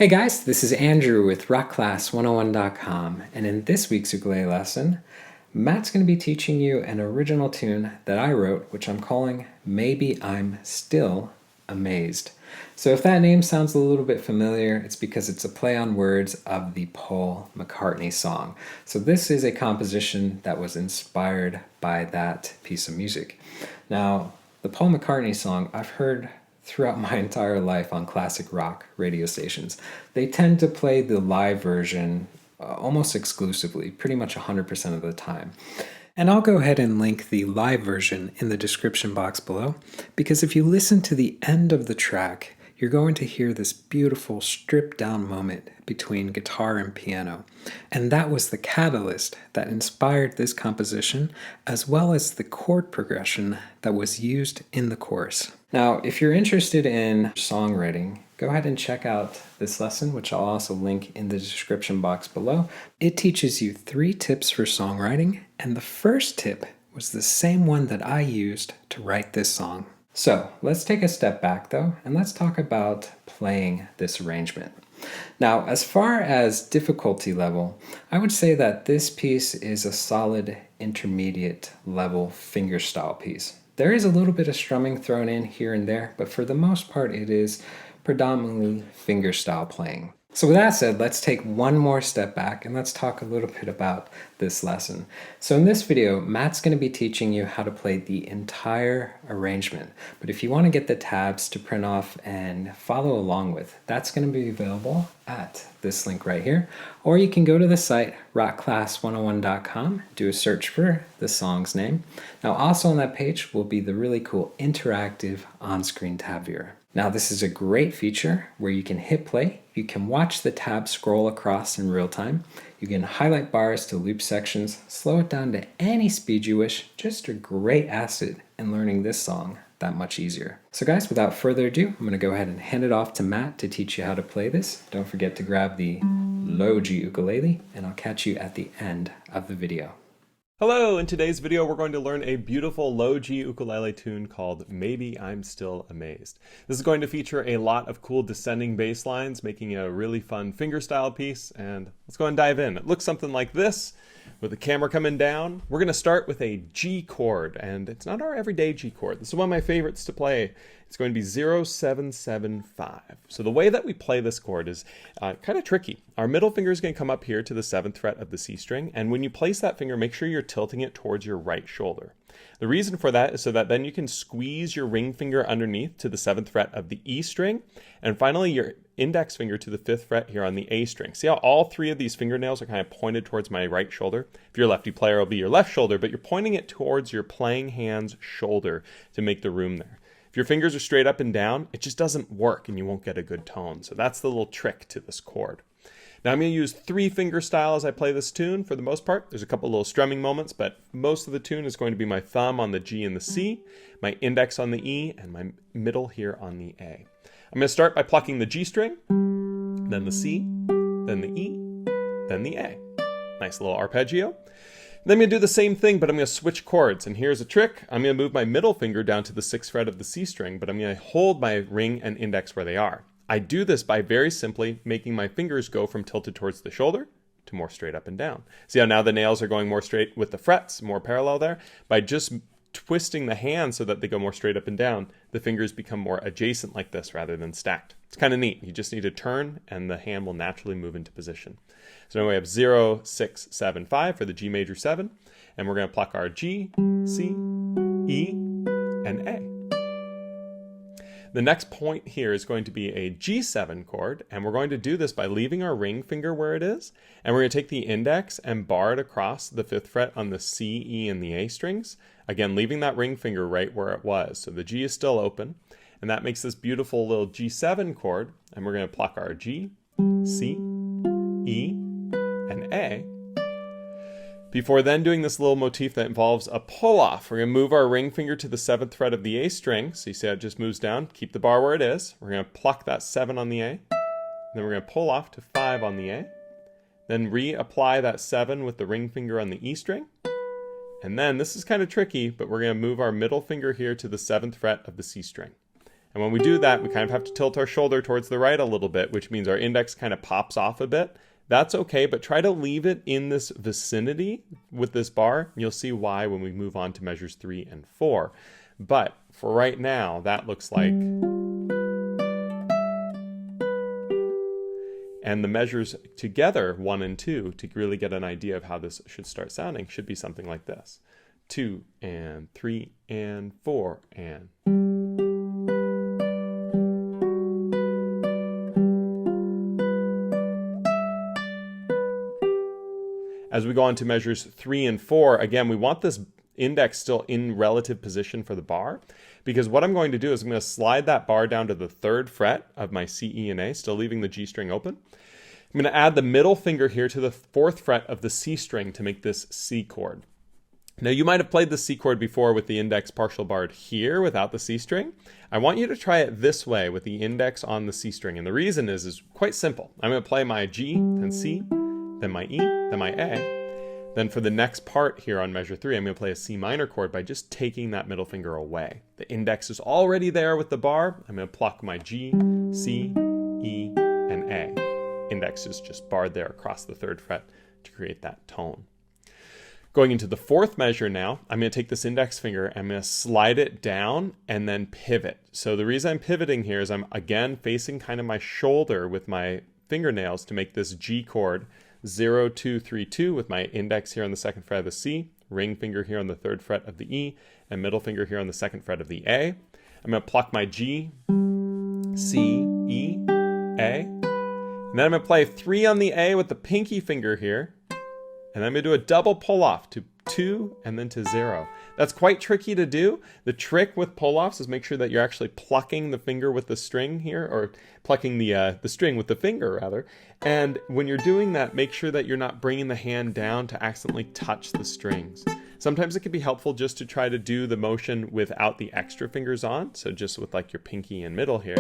Hey guys, this is Andrew with rockclass101.com, and in this week's ukulele lesson, Matt's going to be teaching you an original tune that I wrote, which I'm calling Maybe I'm Still Amazed. So if that name sounds a little bit familiar, it's because it's a play on words of the Paul McCartney song. So this is a composition that was inspired by that piece of music. Now, the Paul McCartney song, I've heard throughout my entire life on classic rock radio stations. They tend to play the live version almost exclusively, pretty much 100% of the time. And I'll go ahead and link the live version in the description box below, because if you listen to the end of the track, you're going to hear this beautiful stripped down moment between guitar and piano. And that was the catalyst that inspired this composition, as well as the chord progression that was used in the chorus. Now, if you're interested in songwriting, go ahead and check out this lesson, which I'll also link in the description box below. It teaches you 3 tips for songwriting, and the first tip was the same one that I used to write this song. So let's take a step back though, and let's talk about playing this arrangement. Now, as far as difficulty level, I would say that this piece is a solid intermediate level fingerstyle piece. There is a little bit of strumming thrown in here and there, but for the most part it is predominantly fingerstyle playing. So with that said, let's take one more step back and let's talk a little bit about this lesson. So in this video, Matt's going to be teaching you how to play the entire arrangement. But if you want to get the tabs to print off and follow along with, that's going to be available at this link right here. Or you can go to the site rockclass101.com, do a search for the song's name. Now also on that page will be the really cool interactive on-screen tab viewer. Now this is a great feature where you can hit play, you can watch the tab scroll across in real time, you can highlight bars to loop sections, slow it down to any speed you wish, just a great asset in learning this song that much easier. So guys, without further ado, I'm going to go ahead and hand it off to Matt to teach you how to play this. Don't forget to grab the low G ukulele, and I'll catch you at the end of the video. Hello, in today's video we're going to learn a beautiful low G ukulele tune called Maybe I'm Still Amazed. This is going to feature a lot of cool descending bass lines, making a really fun fingerstyle piece, and let's go and dive in. It looks something like this, with the camera coming down. We're going to start with a G chord, and it's not our everyday G chord. This is one of my favorites to play. It's going to be 0775. So the way that we play this chord is kind of tricky. Our middle finger is going to come up here to the 7th fret of the C string, and when you place that finger, make sure you're tilting it towards your right shoulder. The reason for that is so that then you can squeeze your ring finger underneath to the 7th fret of the E string, and finally your index finger to the 5th fret here on the A string. See how all 3 of these fingernails are kind of pointed towards my right shoulder? If you're a lefty player, it'll be your left shoulder, but you're pointing it towards your playing hand's shoulder to make the room there. If your fingers are straight up and down, it just doesn't work and you won't get a good tone. So that's the little trick to this chord. Now I'm going to use 3 fingerstyle as I play this tune for the most part. There's a couple little strumming moments, but most of the tune is going to be my thumb on the G and the C, my index on the E, and my middle here on the A. I'm going to start by plucking the G string, then the C, then the E, then the A. Nice little arpeggio. Then I'm going to do the same thing, but I'm going to switch chords. And here's a trick. I'm going to move my middle finger down to the 6th fret of the C string, but I'm going to hold my ring and index where they are. I do this by very simply making my fingers go from tilted towards the shoulder to more straight up and down. See how now the nails are going more straight with the frets, more parallel there? By just twisting the hand so that they go more straight up and down, the fingers become more adjacent like this rather than stacked. It's kind of neat. You just need to turn and the hand will naturally move into position. So now we have 0, 6, 7, 5 for the G major 7, and we're going to pluck our G, C, E, and A. The next point here is going to be a G7 chord, and we're going to do this by leaving our ring finger where it is, and we're going to take the index and bar it across the 5th fret on the C, E, and the A strings. Again, leaving that ring finger right where it was, so the G is still open, and that makes this beautiful little G7 chord, and we're going to pluck our G, C, E, and A. Before then doing this little motif that involves a pull-off, we're going to move our ring finger to the 7th fret of the A string. So you see how it just moves down. Keep the bar where it is. We're going to pluck that 7 on the A. Then we're going to pull off to 5 on the A. Then reapply that 7 with the ring finger on the E string. And then, this is kind of tricky, but we're going to move our middle finger here to the 7th fret of the C string. And when we do that, we kind of have to tilt our shoulder towards the right a little bit, which means our index kind of pops off a bit. That's okay, but try to leave it in this vicinity with this bar. You'll see why when we move on to measures 3 and 4. But for right now, that looks like... And the measures together, 1 and 2, to really get an idea of how this should start sounding, should be something like this. 2 and 3 and 4 and... As we go on to measures 3 and 4, again, we want this index still in relative position for the bar, because what I'm going to do is I'm going to slide that bar down to the 3rd fret of my C, E, and A, still leaving the G string open. I'm going to add the middle finger here to the 4th fret of the C string to make this C chord. Now you might have played the C chord before with the index partial barred here without the C string. I want you to try it this way with the index on the C string, and the reason is quite simple. I'm going to play my G, then C, then my E, then my A. Then for the next part here on measure 3, I'm going to play a C minor chord by just taking that middle finger away. The index is already there with the bar. I'm going to pluck my G, C, E, and A. Index is just barred there across the 3rd fret to create that tone. Going into the 4th measure now, I'm going to take this index finger, I'm going to slide it down and then pivot. So the reason I'm pivoting here is I'm again facing kind of my shoulder with my fingernails to make this G chord 0, 2, 3, 2 with my index here on the 2nd fret of the C, ring finger here on the 3rd fret of the E, and middle finger here on the 2nd fret of the A. I'm going to pluck my G, C, E, A, and then I'm going to play 3 on the A with the pinky finger here, and I'm going to do a double pull off to 2 and then to 0. That's quite tricky to do. The trick with pull-offs is make sure that you're actually plucking the finger with the string here, or plucking the string with the finger rather. And when you're doing that, make sure that you're not bringing the hand down to accidentally touch the strings. Sometimes it can be helpful just to try to do the motion without the extra fingers on, so just with like your pinky and middle here,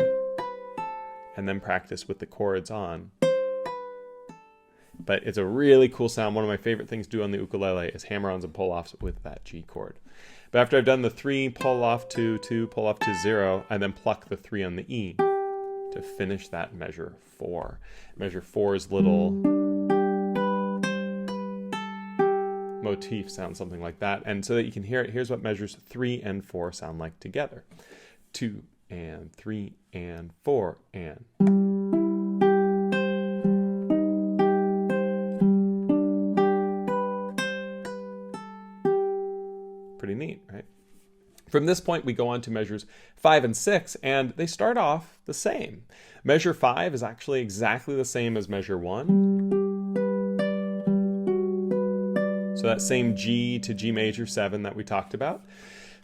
and then practice with the chords on. But it's a really cool sound. One of my favorite things to do on the ukulele is hammer-ons and pull-offs with that G chord. But after I've done the 3, pull off to 2, pull off to 0, I then pluck the 3 on the E to finish that measure 4. Measure 4's little motif sounds something like that. And so that you can hear it, here's what measures 3 and 4 sound like together. 2 and 3 and 4 and... Pretty neat, right? From this point, we go on to measures 5 and 6, and they start off the same. Measure 5 is actually exactly the same as measure 1. So that same G to G major 7 that we talked about.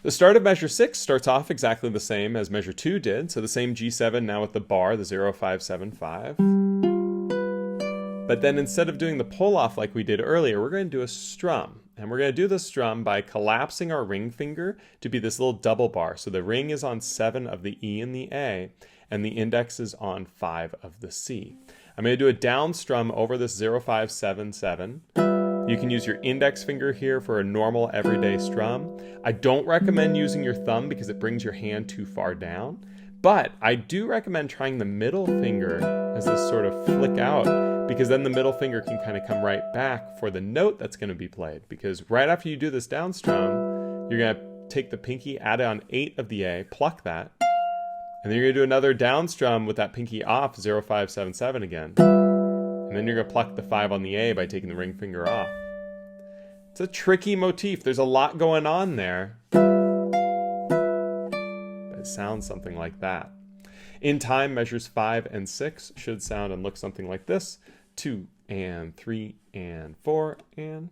The start of measure 6 starts off exactly the same as measure 2 did. So the same G7 now with the bar, the 0, 5, 7, 5. But then instead of doing the pull off like we did earlier, we're going to do a strum. And we're going to do the strum by collapsing our ring finger to be this little double bar. So the ring is on 7 of the E and the A, and the index is on 5 of the C. I'm going to do a down strum over this 0, 5, 7, 7. You can use your index finger here for a normal everyday strum. I don't recommend using your thumb because it brings your hand too far down. But I do recommend trying the middle finger as this sort of flick out, because then the middle finger can kind of come right back for the note that's going to be played. Because right after you do this down strum, you're going to take the pinky, add on 8 of the A, pluck that, and then you're going to do another down strum with that pinky off 0, 5, 7, 7 again. And then you're going to pluck the 5 on the A by taking the ring finger off. It's a tricky motif. There's a lot going on there. It sounds something like that. In time, measures 5 and 6 should sound and look something like this. 2 and 3 and 4 and...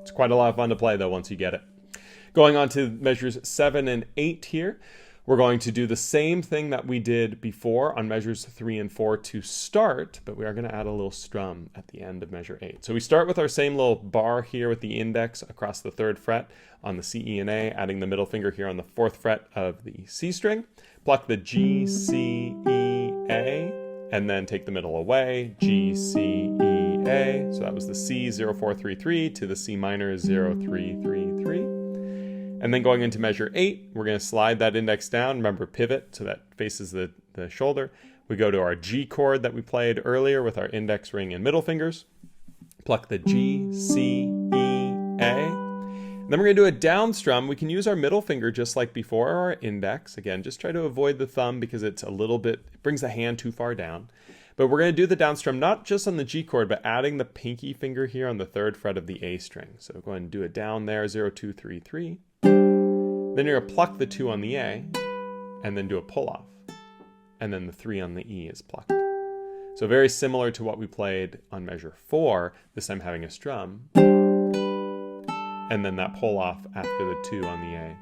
It's quite a lot of fun to play though once you get it. Going on to measures 7 and 8 here. We're going to do the same thing that we did before on measures 3 and 4 to start, but we are going to add a little strum at the end of measure 8. So we start with our same little bar here with the index across the 3rd fret on the C, E, and A, adding the middle finger here on the 4th fret of the C string. Pluck the G, C, E, A, and then take the middle away, G, C, E, A. So that was the C 0433 to the C minor 0333. And then going into measure 8, we're going to slide that index down. Remember, pivot, so that faces the shoulder. We go to our G chord that we played earlier with our index, ring, and middle fingers. Pluck the G, C, E, A. Then we're going to do a down strum. We can use our middle finger just like before, or our index. Again, just try to avoid the thumb because it's a little bit, it brings the hand too far down. But we're going to do the down strum not just on the G chord, but adding the pinky finger here on the 3rd fret of the A string. So go ahead and do it down there, 0, 2, 3, 3. Then you're going to pluck the 2 on the A, and then do a pull off. And then the 3 on the E is plucked. So very similar to what we played on measure 4, this time having a strum. And then that pull off after the 2 on the A.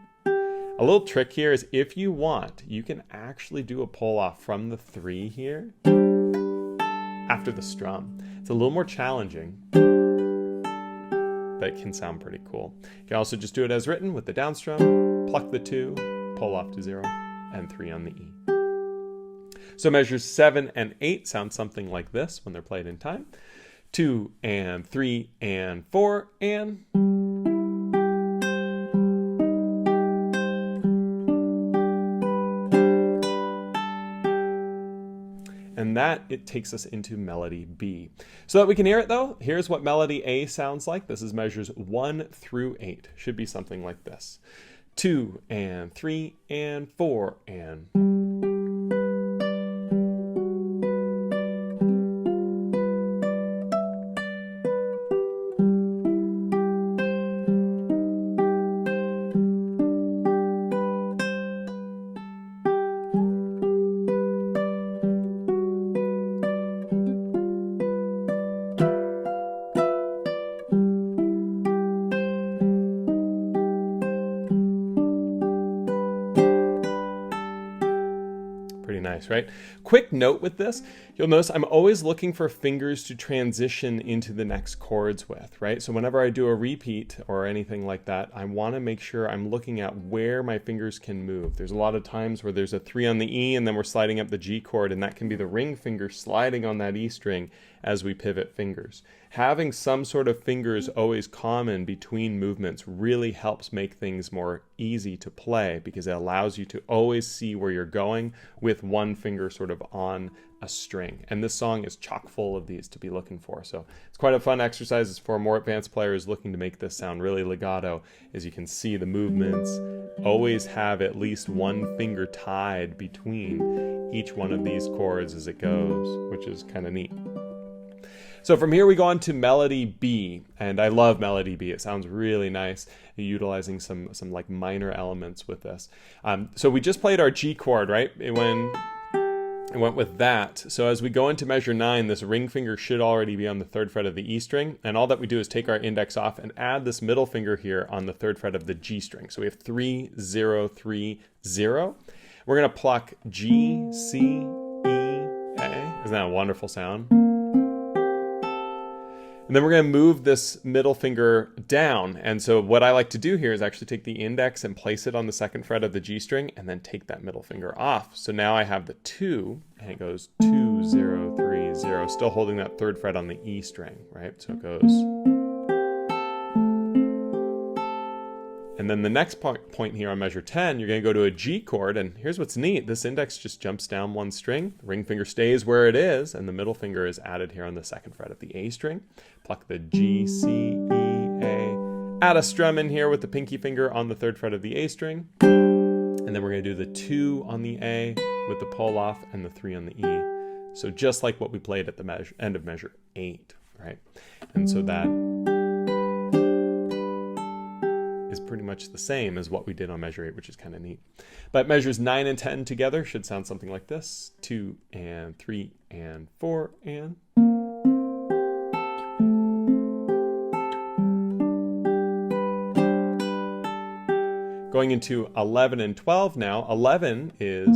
A little trick here is if you want, you can actually do a pull off from the 3 here after the strum. It's a little more challenging, but it can sound pretty cool. You can also just do it as written with the down strum, pluck the 2, pull off to 0, and 3 on the E. So measures 7 and 8 sound something like this when they're played in time. 2 and 3 and 4 and... And that, it takes us into melody B. So that we can hear it though, here's what melody A sounds like. This is measures 1 through 8. Should be something like this. 2 and 3 and 4 and... Pretty nice, right? Quick note with this, you'll notice I'm always looking for fingers to transition into the next chords with, right? So whenever I do a repeat or anything like that, I want to make sure I'm looking at where my fingers can move. There's a lot of times where there's a 3 on the E and then we're sliding up the G chord, and that can be the ring finger sliding on that E string as we pivot fingers. Having some sort of fingers always common between movements really helps make things more easy to play because it allows you to always see where you're going with one finger sort of on a string. And this song is chock full of these to be looking for. So it's quite a fun exercise. It's for more advanced players looking to make this sound really legato. As you can see, the movements always have at least one finger tied between each one of these chords as it goes, which is kind of neat. So from here we go on to melody B, and I love melody B. It sounds really nice, utilizing some like minor elements with this. So we just played our G chord, right? It went with that. So as we go into measure 9, this ring finger should already be on the 3rd fret of the E string, and all that we do is take our index off and add this middle finger here on the 3rd fret of the G string. So we have 3, 0, 3, 0. We're gonna pluck G, C, E, A. Isn't that a wonderful sound? And then we're going to move this middle finger down. And so what I like to do here is actually take the index and place it on the 2nd fret of the G string and then take that middle finger off. So now I have the 2 and it goes 2, 0, 3, 0, still holding that 3rd fret on the E string, right? So it goes. And then the next point here on measure 10, you're going to go to a G chord, and here's what's neat. This index just jumps down one string, the ring finger stays where it is, and the middle finger is added here on the 2nd fret of the A string. Pluck the G, C, E, A. Add a strum in here with the pinky finger on the 3rd fret of the A string. And then we're going to do the 2 on the A with the pull off and the 3 on the E. So just like what we played at the end of measure 8, right? And so that is pretty much the same as what we did on measure 8, which is kind of neat. But measures 9 and 10 together should sound something like this. 2 and 3 and 4 and... Going into 11 and 12 now. 11 is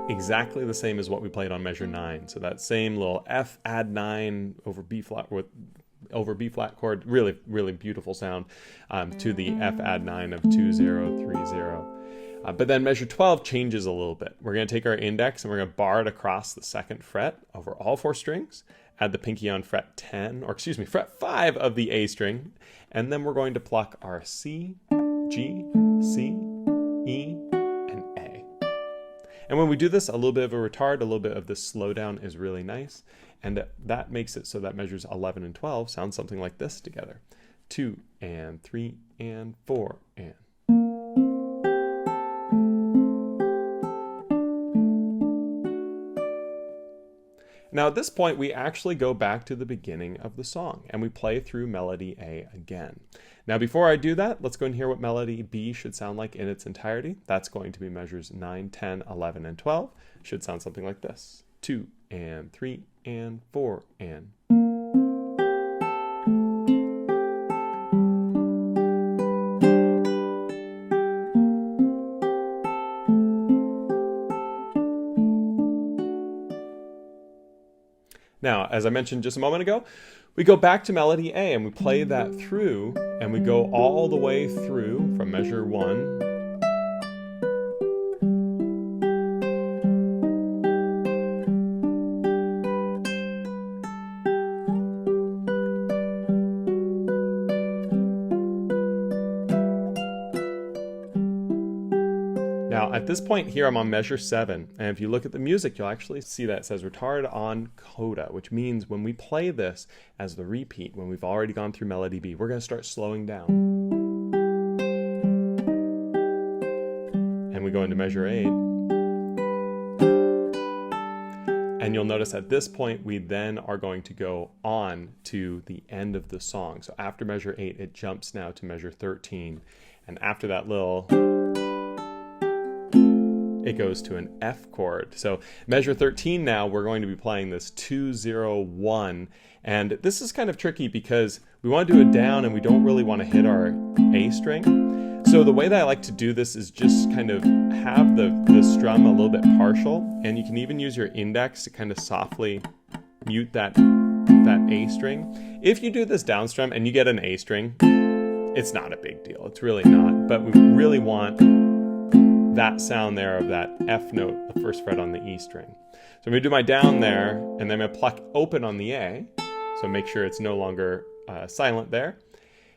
exactly the same as what we played on measure 9. So that same little F add 9 over B flat chord, really, really beautiful sound, to the F add 9 of 2, 0, 3, 0. But then measure 12 changes a little bit. We're going to take our index and we're going to bar it across the second fret over all 4 strings, add the pinky on fret 10, or excuse me, fret 5 of the A string, and then we're going to pluck our C, G, C, E, and A. And when we do this, a little bit of a retard, a little bit of this slowdown is really nice, and that makes it so that measures 11 and 12 sound something like this together. 2 and 3 and 4 and. Now at this point, we actually go back to the beginning of the song and we play through melody A again. Now before I do that, let's go and hear what melody B should sound like in its entirety. That's going to be measures 9, 10, 11, and 12. Should sound something like this. 2 and 3 and 4 and. Now, as I mentioned just a moment ago, we go back to melody A and we play that through, and we go all the way through from measure 1. Now, at this point here, I'm on measure 7, and if you look at the music, you'll actually see that it says retard on coda, which means when we play this as the repeat, when we've already gone through melody B, we're going to start slowing down. And we go into measure 8. And you'll notice at this point, we then are going to go on to the end of the song. So after measure 8, it jumps now to measure 13. And after that little, it goes to an F chord. So measure 13 now, we're going to be playing this 2, 0, 1. And this is kind of tricky because we want to do it down and we don't really want to hit our A string. So the way that I like to do this is just kind of have the strum a little bit partial, and you can even use your index to kind of softly mute that A string. If you do this down strum and you get an A string, it's not a big deal. It's really not. But we really want that sound there of that F note, the first fret on the E string. So I'm going to do my down there, and then I'm going to pluck open on the A, so make sure it's no longer silent there.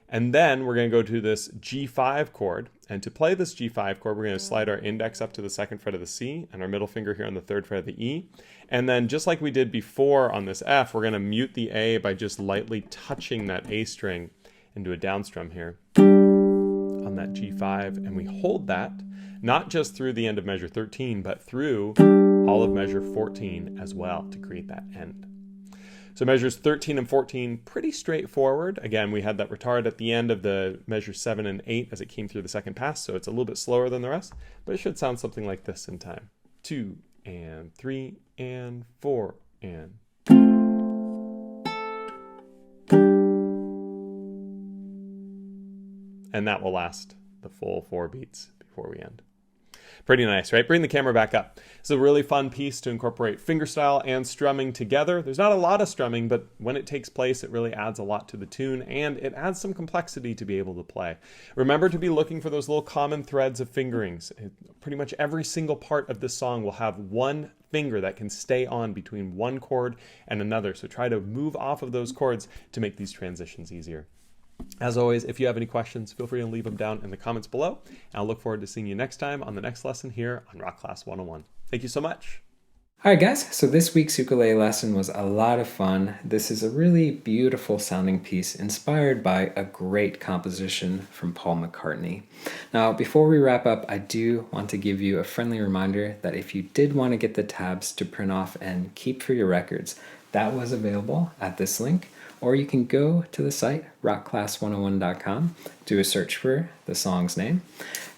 And then we're going to go to this G5 chord, and to play this G5 chord, we're going to slide our index up to the second fret of the C, and our middle finger here on the third fret of the E. And then just like we did before on this F, we're going to mute the A by just lightly touching that A string into a down strum here on that G5, and we hold that not just through the end of measure 13, but through all of measure 14 as well to create that end. So measures 13 and 14, pretty straightforward. Again, we had that retard at the end of the measure 7 and 8 as it came through the second pass, so it's a little bit slower than the rest, but it should sound something like this in time. 2 and 3 and 4 and. And that will last the full 4 beats before we end. Pretty nice, right? Bring the camera back up. It's a really fun piece to incorporate fingerstyle and strumming together. There's not a lot of strumming, but when it takes place, it really adds a lot to the tune, and it adds some complexity to be able to play. Remember to be looking for those little common threads of fingerings. Pretty much every single part of this song will have one finger that can stay on between one chord and another. So try to move off of those chords to make these transitions easier. As always, if you have any questions, feel free to leave them down in the comments below. And I'll look forward to seeing you next time on the next lesson here on Rock Class 101. Thank you so much. Alright guys, so this week's ukulele lesson was a lot of fun. This is a really beautiful sounding piece inspired by a great composition from Paul McCartney. Now, before we wrap up, I do want to give you a friendly reminder that if you did want to get the tabs to print off and keep for your records, that was available at this link. Or you can go to the site, rockclass101.com, do a search for the song's name.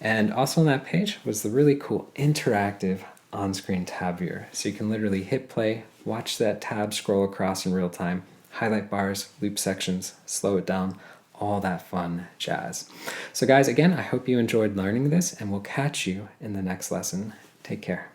And also on that page was the really cool interactive on-screen tab viewer. So you can literally hit play, watch that tab scroll across in real time, highlight bars, loop sections, slow it down, all that fun jazz. So guys, again, I hope you enjoyed learning this, and we'll catch you in the next lesson. Take care.